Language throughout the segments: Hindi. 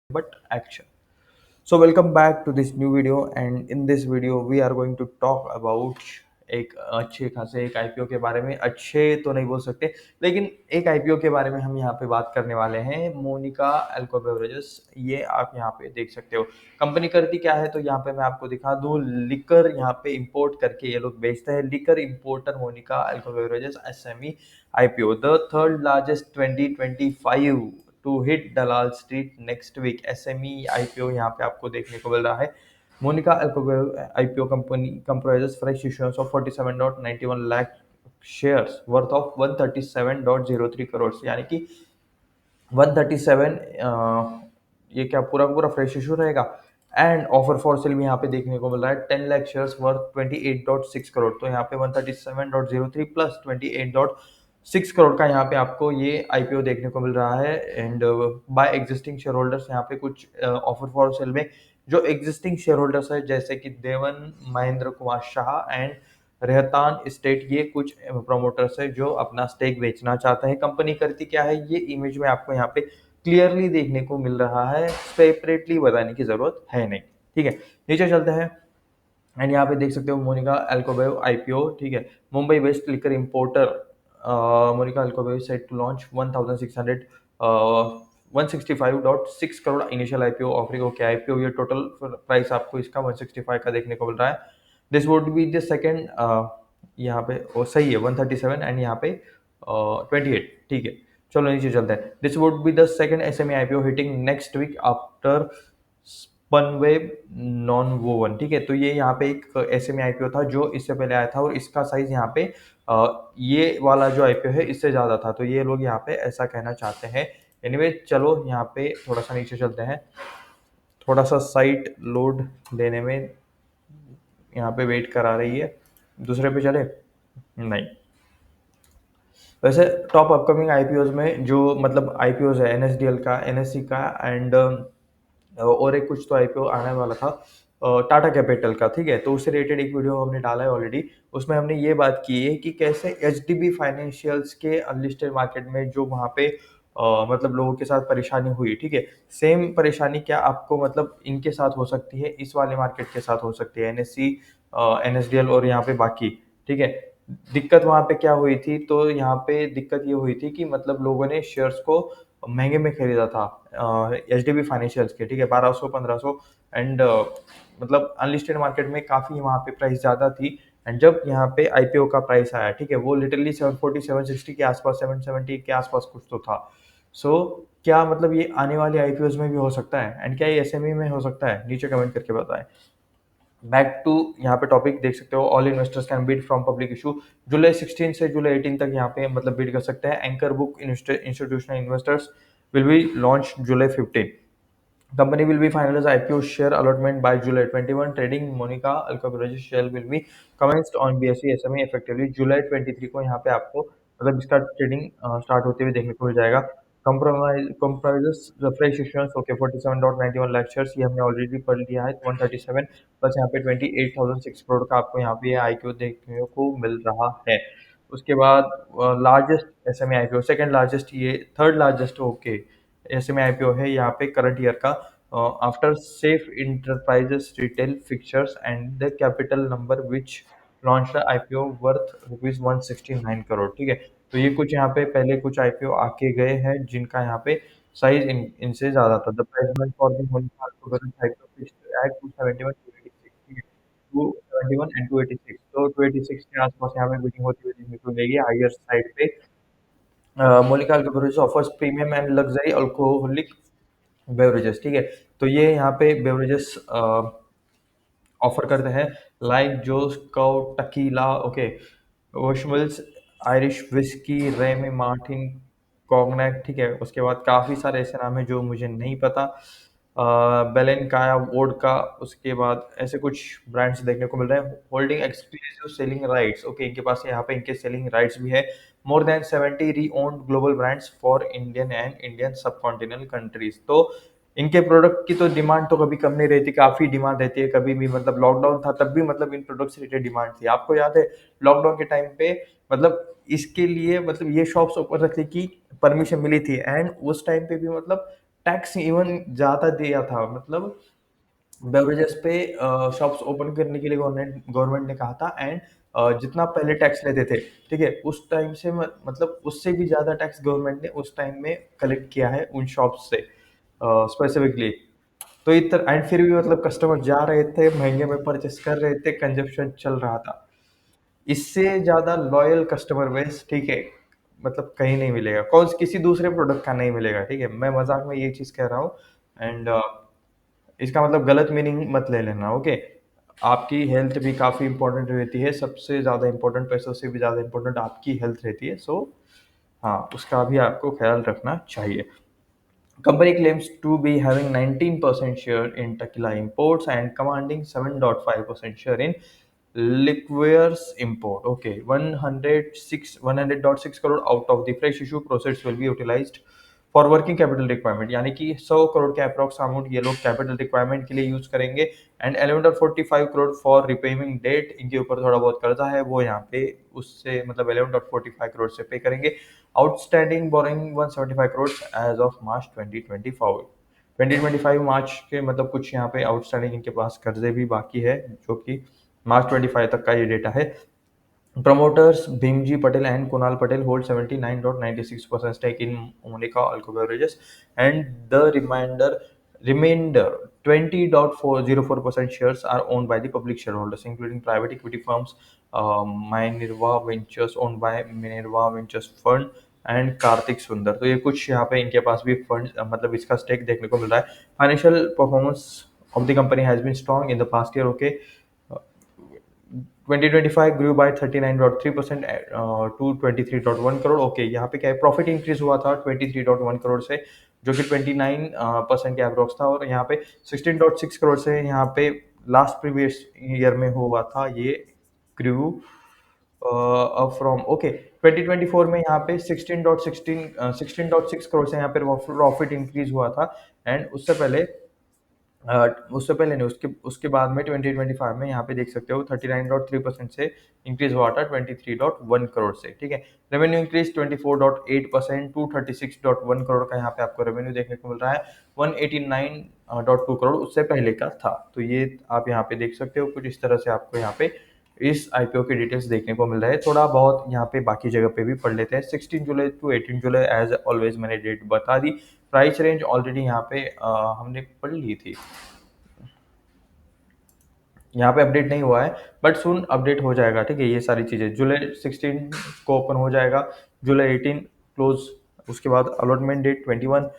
but action. So welcome back to this new video, and in this video we are going to talk about एक अच्छे खासे एक आईपीओ के बारे में। अच्छे तो नहीं बोल सकते, लेकिन एक आईपीओ के बारे में हम यहाँ पे बात करने वाले हैं, मोनिका अल्को बेवरेजेस। ये आप यहाँ पे देख सकते हो। कंपनी करती क्या है, तो यहाँ पे मैं आपको दिखा दूं। लिकर यहाँ पे इंपोर्ट करके ये लोग बेचते हैं। Liquor importer Monika Alco beverages SME IPO, the third largest 2025 to hit Dalal Street next week. SME IPO यहाँ पे आपको देखने को मिल रहा है। Monika IPO company comprises fresh issuance of 47.91 lakh shares worth of 137.03 crore, यानी कि 137, ये क्या पूरा पूरा फ्रेश इशू रहेगा। एंड ऑफर फॉर सेल भी यहाँ पे देखने को मिल रहा है। 10 लाख शेयर्स वर्थ 28.6 करोड़। तो यहाँ पे 137.03 प्लस 28.6 करोड़ का यहाँ पे आपको ये आईपीओ देखने को मिल रहा है। And by existing shareholders, यहाँ पे कुछ ऑफर फॉर सेल में जो एग्जिस्टिंग शेयर होल्डर्स है, जैसे कि देवन महेंद्र कुमार शाह एंड रेहतान स्टेट, ये कुछ प्रोमोटर्स है जो अपना स्टेक बेचना चाहते हैं। कंपनी करती क्या है, ये इमेज में आपको यहाँ पे क्लियरली देखने को मिल रहा है। सेपरेटली बताने की जरूरत है नहीं। ठीक है, नीचे चलते हैं। एंड यहाँ पे देख सकते हो मोनिका अल्कोबेव आईपीओ। ठीक है, Mumbai west liquor importer Monika Alcobev set to launch 1600 165.6 crore initial IPO offering. Okay, IPO ये टोटल प्राइस आपको इसका 165 का देखने को मिल रहा है। This would be the second, यहाँ पे वो सही है 137 एंड यहाँ पे 28। ठीक है, चलो नीचे चलते हैं। This would be the second SME IPO hitting next week after Spunweb non woven. ठीक है, तो ये यहाँ पे एक एसएमई आईपीओ था जो इससे पहले आया था, और इसका साइज यहाँ पे ये वाला जो आईपीओ है इससे ज्यादा था। तो ये लोग यहाँ पे ऐसा कहना चाहते हैं। एनीवे चलो यहाँ पे थोड़ा सा नीचे चलते हैं। थोड़ा सा साइट लोड लेने में यहाँ पे वेट करा रही है। दूसरे पे चले? नहीं। वैसे टॉप अपकमिंग आईपीओज में जो मतलब आईपीओज है, एनएसडीएल का, एनएससी का, एंड और एक कुछ तो आईपीओ आने वाला था टाटा कैपिटल का। ठीक है, तो उससे रिलेटेड एक वीडियो हमने डाला है ऑलरेडी। उसमें हमने ये बात की है कि कैसे एचडीबी फाइनेंशियल्स के अनलिस्टेड मार्केट में जो वहाँ पे मतलब लोगों के साथ परेशानी हुई। ठीक है, सेम परेशानी क्या आपको मतलब इनके साथ हो सकती है, इस वाले मार्केट के साथ हो सकती है, एनएससी, एनएसडीएल और यहाँ पे बाकी। ठीक है, दिक्कत वहाँ पे क्या हुई थी, तो यहाँ पे दिक्कत ये हुई थी कि मतलब लोगों ने शेयर्स को महंगे में खरीदा था एच डी बी फाइनेंशियल्स के। ठीक है, 1200 1500, एंड मतलब अनलिस्टेड मार्केट में काफ़ी वहाँ पे प्राइस ज़्यादा थी। एंड जब यहाँ पे आईपीओ का प्राइस आया, ठीक है, वो लिटरली 740 760 के आसपास, 770 के आसपास कुछ तो था। सो क्या मतलब ये आने वाले आईपीओज में भी हो सकता है, एंड क्या ये एसएमई में हो सकता है? नीचे कमेंट करके बताएं। बैक टू यहाँ पे टॉपिक देख सकते हो। All investors can bid from public issue. जुलाई 16 से जुलाई 18 तक यहाँ पे मतलब बिड कर सकते हैं। Anchor book institutional investors will be launch July 15। Company will be finalize IPO share allotment by July 21. Trading Monica Alcaraz share will be commenced on BSE SME effectively July 23 को। यहाँ पे आपको मतलब इसका ट्रेडिंग स्टार्ट होते हुए देखने को मिल जाएगा। Comprises the fresh issuance, okay, 47.91 lakh shares, ये हमने ऑलरेडी पढ़ लिया है। 137 प्लस यहाँ पे 28,006 करोड़ का आपको यहाँ पे आईपीओ देखने को मिल रहा है। उसके बाद largest SME IPO, second largest, ये third largest, okay, SME IPO है यहाँ पे करंट ईयर का। After Safe enterprises retail fixtures and the capital number which launched the IPO worth rupees 169 crore. ठीक है, तो ये कुछ यहाँ पे पहले कुछ आईपीओ आके गए हैं जिनका यहाँ पे साइज इनसे ज्यादा था। The price for the IPO fixed at 271 271 and 286, तो 286 के आसपास यहाँ पे बिडिंग होती हुई देखने को मिलेगी हायर साइड पे। Monika Alcobeverages offers premium and luxury alcoholic beverages. ठीक है, तो ये यहाँ पे बेवरेजेस ऑफर करते हैं, like Jose Cuervo tequila, okay, Bushmills, Irish whiskey, Remy Martin, cognac. ठीक है, उसके बाद काफ़ी सारे ऐसे नाम हैं जो मुझे नहीं पता। बेलेन काया वोडका, उसके बाद ऐसे कुछ ब्रांड्स देखने को मिल रहे हैं। Holding exclusive selling rights, okay, इनके पास यहाँ पे इनके सेलिंग राइट्स भी है। मोर देन 70 री owned global brands for Indian and Indian सब कॉन्टिनेंटल कंट्रीज। तो इनके प्रोडक्ट की तो डिमांड तो कभी कम नहीं रहती, काफी डिमांड रहती है। कभी भी मतलब लॉकडाउन था तब भी मतलब इन प्रोडक्ट से रिलेटेड डिमांड थी। आपको याद है लॉकडाउन के टाइम पे मतलब इसके लिए मतलब ये शॉप्स ओपन रखने की परमिशन मिली थी, एंड उस टाइम पे भी मतलब टैक्स इवन ज़्यादा दिया था, मतलब बेवरेजेस पे शॉप्स ओपन करने के लिए गवर्नमेंट गवर्नमेंट ने कहा था, एंड जितना पहले टैक्स लेते थे, ठीक है? उस टाइम से मतलब उससे भी ज़्यादा टैक्स गवर्नमेंट ने उस टाइम में कलेक्ट किया है उन शॉप्स से स्पेसिफिकली। तो इतर एंड फिर भी मतलब कस्टमर जा रहे थे, महँगे में परचेज़ कर रहे थे, कंजप्शन चल रहा था। इससे ज़्यादा लॉयल कस्टमर बेस, ठीक है, मतलब कहीं नहीं मिलेगा। कौन किसी दूसरे प्रोडक्ट का नहीं मिलेगा, ठीक है? मैं मज़ाक में ये चीज़ कह रहा हूँ, एंड इसका मतलब गलत मीनिंग मत ले लेना, ओके? आपकी हेल्थ भी काफ़ी इम्पोर्टेंट रहती है, सबसे ज़्यादा इम्पोर्टेंट, पैसों से भी ज़्यादा इम्पोर्टेंट आपकी हेल्थ रहती है, सो हाँ, उसका भी आपको ख्याल रखना चाहिए। Company claims to be having 19% share in Tequila imports and commanding 7.5% share in liqueurs import. Okay, 100.6 crore out of the fresh issue proceeds will be utilized for working capital requirement, यानी कि 100 करोड़ के अप्रॉक्स अमाउंट ये लोग कैपिटल रिक्वायरमेंट के लिए यूज करेंगे, and 11.45 crore for repaying debt, इनके ऊपर थोड़ा बहुत कर्जा है वो यहाँ पे उससे मतलब 11.45 करोड़ से पे करेंगे। Outstanding borrowing 175 crore as of March 2025 March के मतलब कुछ यहाँ पे आउटस्टैंडिंग इनके पास कर्जे भी बाकी है, जो कि मार्च 25 तक का ये डेटा है। Promoters Bhimji Patel and Kunal Patel hold 79.96% stake in Monica Alco Beverages, and the remainder 20.404% shares are owned by the public shareholders, including private equity firms, Minerva Ventures owned by Minerva Ventures Fund and Kartik सुंदर। तो ये कुछ यहाँ पे इनके पास भी फंड मतलब इसका स्टेक देखने को मिल रहा है। Financial performance of the company has been strong in the past year, okay. 2025 grew by 39.3% to 23.1 crore. Okay, यहाँ पे क्या है, प्रॉफिट इंक्रीज हुआ था 23.1 करोड़ से, जो कि 29% के अप्रोक्स था, और यहाँ पे 16.6 करोड़ से यहाँ पे लास्ट प्रीवियस ईयर में हुआ था ये ग्रू फ्रॉम, ओके, 2024 में यहाँ पे 16.6 करोड़ से यहाँ पे प्रॉफिट इंक्रीज हुआ था, एंड उससे पहले नहीं, उसके उसके बाद में 2025 में यहाँ पे देख सकते हो 39.3% से इंक्रीज हुआ था 23.1 करोड़ से, ठीक है। रेवेन्यू इंक्रीज 24.8% टू 36.1 करोड़ का यहाँ पे आपको रेवेन्यू देखने को मिल रहा है। 189.2 करोड़ उससे पहले का था। तो ये आप यहाँ पे देख सकते हो, कुछ इस तरह से आपको यहाँ पे इस आईपीओ की डिटेल्स देखने को मिल रहा है। थोड़ा बहुत यहाँ पे बाकी जगह पे भी पढ़ लेते हैं। 16 जुलाई टू 18 जुलाई एज ऑलवेज मैंने डेट बता दी। प्राइस रेंज ऑलरेडी यहाँ पे हमने पढ़ ली थी, यहाँ पे अपडेट नहीं हुआ है, बट सुन अपडेट हो जाएगा, ठीक है। ये सारी चीज़ें जुलाई 16 को ओपन हो जाएगा, जुलाई 18 क्लोज, उसके बाद अलॉटमेंट डेट 21,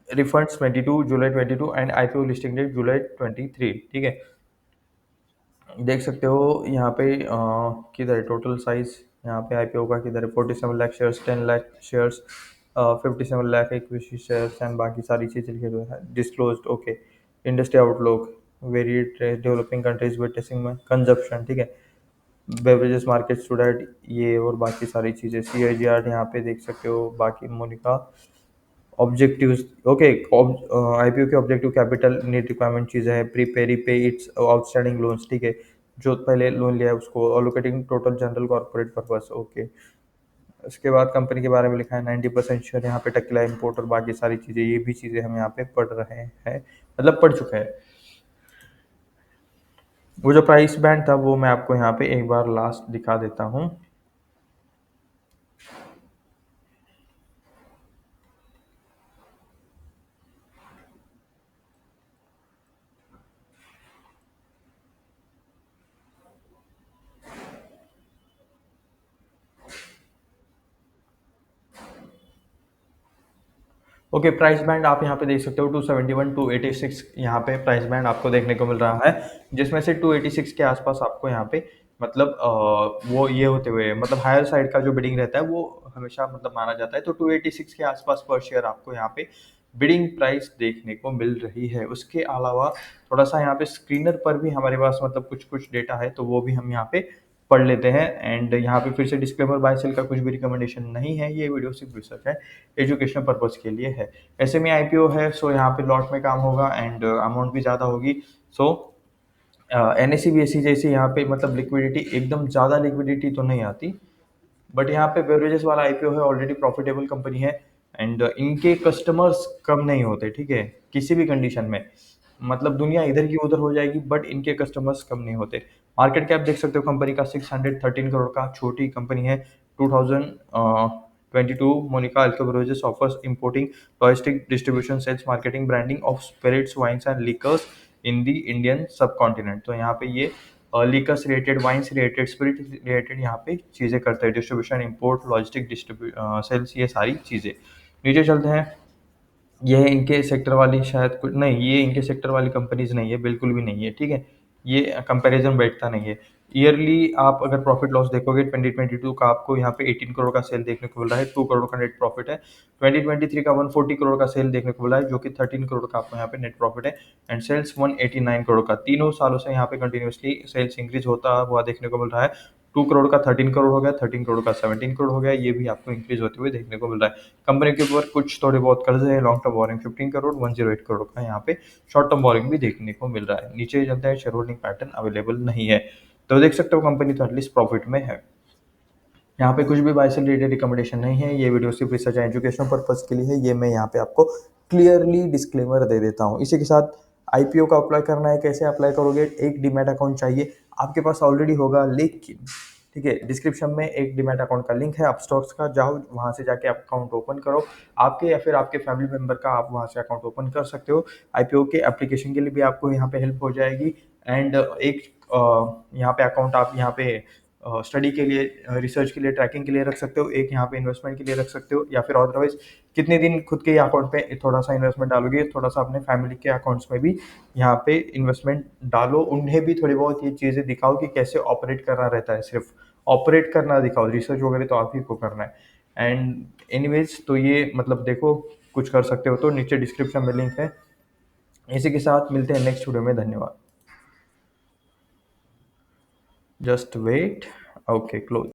रिफंड्स 22 जुलाई 22, एंड आईपीओ लिस्टिंग डेट जुलाई 23, ठीक है। देख सकते हो यहाँ पे किधर है टोटल साइज, यहाँ पे आईपीओ का किधर है, 47 lakh shares, 10 lakh shares, 57 lakh equity shares, and बाकी सारी चीज़ें लिखे हुए हैं disclosed, okay. Industry outlook, variate developing countries witnessing में कंजप्शन, ठीक है। बेवरेजेस मार्केट स्टूडेंट ये और बाकी सारी चीज़ें, CAGR यहाँ पे देख सकते हो। बाकी मोनिका ऑब्जेक्टिव्स, ओके, आईपीओ के ऑब्जेक्टिव कैपिटल नीड रिक्वायरमेंट चीज़ें हैं, prepay repay it's outstanding loans, ठीक है, जो पहले लोन लिया है उसको, allocating total general corporate purpose, okay. उसके बाद कंपनी के बारे में लिखा है 90% शेयर यहाँ पे टेक्ला इंपोर्ट और बाकी सारी चीज़ें, ये भी चीज़ें हम यहाँ पे पढ़ रहे हैं, मतलब पढ़ चुके हैं। वो जो प्राइस बैंड था वो मैं आपको यहाँ पे एक बार लास्ट दिखा देता हूँ। ओके, प्राइस बैंड आप यहाँ पे देख सकते हो 271 टू 86 यहाँ पे प्राइस बैंड आपको देखने को मिल रहा है, जिसमें से 286 के आसपास आपको यहाँ पे मतलब वो ये होते हुए मतलब हायर साइड का जो बिडिंग रहता है वो हमेशा मतलब माना जाता है, तो 286 के आसपास पर शेयर आपको यहाँ पे बिडिंग प्राइस देखने को मिल रही है। उसके अलावा थोड़ा सा यहाँ पे स्क्रीनर पर भी हमारे पास मतलब कुछ कुछ डेटा है, तो वो भी हम यहाँ पे पढ़ लेते हैं। एंड यहाँ पे फिर से डिस्क्लेमर, बाय सेल का कुछ भी रिकमेंडेशन नहीं है, ये वीडियो सिर्फ रिसर्च है, एजुकेशनल पर्पज के लिए है। एसएमई आईपीओ है, सो यहाँ पे लॉट में काम होगा एंड अमाउंट भी ज़्यादा होगी। सो एनएससी बीएससी जैसी यहाँ पे मतलब लिक्विडिटी एकदम ज़्यादा लिक्विडिटी तो नहीं आती, बट यहाँ पे बेवरेजेस वाला आईपीओ है, ऑलरेडी प्रॉफिटेबल कंपनी है, एंड इनके कस्टमर्स कम नहीं होते, ठीक है, किसी भी कंडीशन में। मतलब दुनिया इधर की उधर हो जाएगी बट इनके कस्टमर्स कम नहीं होते। मार्केट कैप देख सकते हो कंपनी का 613 करोड़ का, छोटी कंपनी है। 2022 Monika Alcobeverages offers importing, logistic, distribution, sales, marketing, branding of spirits, wines and liquors in the Indian subcontinent. तो यहाँ पे ये liquors related, wines related, spirit related यहाँ पे चीज़ें करते हैं, डिस्ट्रीब्यूशन, इंपोर्ट, लॉजिस्टिक, सेल्स, ये सारी चीज़ें। नीचे चलते हैं। ये इनके सेक्टर वाली शायद कुछ नहीं, ये इनके सेक्टर वाली कंपनीज नहीं है, बिल्कुल भी नहीं है, ठीक है। ये कंपैरिजन बैठता नहीं है। ईयरली आप अगर प्रॉफिट लॉस देखोगे 2022 का, आपको यहाँ पे 18 करोड़ का सेल देखने को मिल रहा है, 2 करोड़ का नेट प्रॉफिट है। 2023 का 140 करोड़ का सेल देखने को मिला है, जो कि 13 करोड़ का आपको यहाँ पे नेट प्रॉफिट है। एंड सेल्स 189 करोड़ का, तीनों सालों से यहाँ पे कंटिन्यूसली सेल्स इंक्रीज होता हुआ देखने को मिल रहा है। 2 करोड़ का 13 करोड़ हो गया, 13 करोड़ का 17 करोड़ हो गया, ये भी आपको इंक्रीज होते हुए देखने को मिल रहा है। कंपनी के ऊपर कुछ थोड़े बहुत कर्ज है, long term borrowing 15 crore, 108 crore का यहाँ पे शॉर्ट टर्म बोरिंग भी देखने को मिल रहा है। नीचे चलते हैं, शेयर होल्डिंग पैटर्न अवेलेबल नहीं है। तो देख सकते हो कंपनी तो एटलीस्ट प्रॉफिट में है। यहाँ पे कुछ भी बाय सेल रिलेटेड रिकमेंडेशन नहीं है, ये वीडियो सिर्फ रिसर्च एंड एजुकेशन पर्पज के लिए है, ये मैं यहाँ पे आपको क्लियरली डिस्क्लेमर दे देता हूँ। इसी के साथ आईपीओ का अप्लाई करना है, कैसे अप्लाई करोगे? एक डीमैट अकाउंट चाहिए, आपके पास ऑलरेडी होगा, लेकिन ठीक है, डिस्क्रिप्शन में एक डीमैट अकाउंट का लिंक है, अपस्टॉक्स का, जाओ वहाँ से जाके आप अकाउंट ओपन करो। आपके या फिर आपके फैमिली मेंबर का आप वहाँ से अकाउंट ओपन कर सकते हो। आईपीओ के एप्लीकेशन के लिए भी आपको यहाँ पे हेल्प हो जाएगी। एंड एक यहाँ पे अकाउंट आप यहाँ पे स्टडी के लिए, रिसर्च के लिए, ट्रैकिंग के लिए रख सकते हो, एक यहाँ पे इन्वेस्टमेंट के लिए रख सकते हो, या फिर अदरवाइज कितने दिन खुद के अकाउंट पे थोड़ा सा इन्वेस्टमेंट डालोगे, थोड़ा सा अपने फैमिली के अकाउंट्स में भी यहाँ पे इन्वेस्टमेंट डालो, उन्हें भी थोड़ी बहुत ये चीज़ें दिखाओ कि कैसे ऑपरेट करना रहता है, सिर्फ ऑपरेट करना दिखाओ, रिसर्च वगैरह तो आप ही को करना है। एंड एनीवेज, तो ये मतलब देखो, कुछ कर सकते हो तो नीचे डिस्क्रिप्शन में लिंक है। इसी के साथ मिलते हैं नेक्स्ट वीडियो में, धन्यवाद। Just wait, okay, close.